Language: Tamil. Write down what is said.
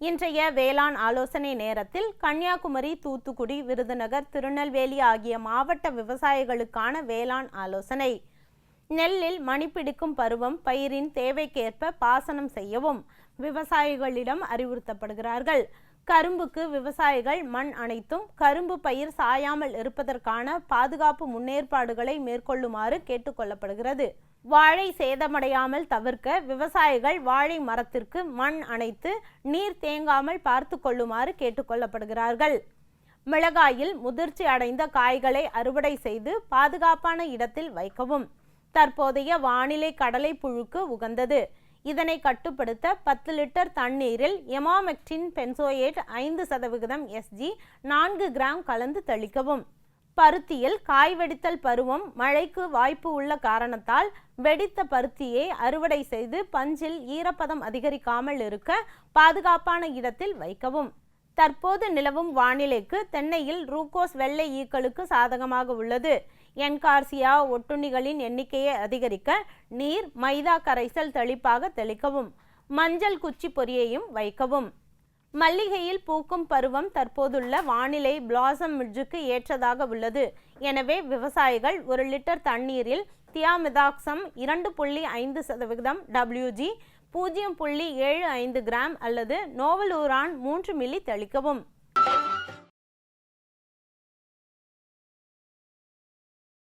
இன்றைய வேளாண் ஆலோசனை நேரத்தில் கன்னியாகுமரி, தூத்துக்குடி, விருதுநகர், திருநெல்வேலி ஆகிய மாவட்ட விவசாயிகளுக்கான வேளாண் ஆலோசனை. நெல்லில் மணி பிடிக்கும் பருவம், பயிரின் தேவைக்கேற்ப பாசனம் செய்யவும் விவசாயிகளிடம் அறிவுறுத்தப்படுகிறார்கள். கரும்புக்கு விவசாயிகள் மண் அணைத்தும் கரும்பு பயிர் சாயாமல் இருப்பதற்கான பாதுகாப்பு முன்னேற்பாடுகளை மேற்கொள்ளுமாறு கேட்டுக்கொள்ளப்படுகிறது. வாழை சேதமடையாமல் தவிர்க்க விவசாயிகள் வாழை மரத்திற்கு மண் அணைத்து நீர் தேங்காமல் பார்த்து கொள்ளுமாறு கேட்டுக்கொள்ளப்படுகிறார்கள். மிளகாயில் முதிர்ச்சி அடைந்த காய்களை அறுவடை செய்து பாதுகாப்பான இடத்தில் வைக்கவும். தற்போதைய வானிலை கடலை புழுக்கு உகந்தது. இதனை கட்டுப்படுத்த 10 லிட்டர் தண்ணீரில் எமாமெக்டின் பென்சோயேட் 5% SG 4 கிராம் கலந்து தெளிக்கவும். பருத்தியில் காய் வெடித்தல் பருவம் மழைக்கு வாய்ப்பு உள்ள காரணத்தால் வெடித்த பருத்தியை அறுவடை செய்து பஞ்சில் ஈரப்பதம் அதிகரிக்காமல் இருக்க பாதுகாப்பான இடத்தில் வைக்கவும். தற்போது நிலவும் வானிலைக்கு தென்னையில் ரூகோஸ் வெள்ளை ஈக்களுக்கு சாதகமாக உள்ளது. என்கார்சியா ஒட்டுண்ணிகளின் எண்ணிக்கையை அதிகரிக்க நீர், மைதா கரைசல் தெளிப்பாக தெளிக்கவும். மஞ்சள் குச்சி பொரியையும் வைக்கவும். மல்லிகையில் பூக்கும் பருவம் தற்போதுள்ள வானிலை பிளாசம் மிட்ஜுக்கு ஏற்றதாக உள்ளது. எனவே விவசாயிகள் 1 லிட்டர் தண்ணீரில் தியாமிதாக்சம் 2.5% WG 0.75 கிராம் அல்லது நோவலூரான் 3 மில்லி தெளிக்கவும்.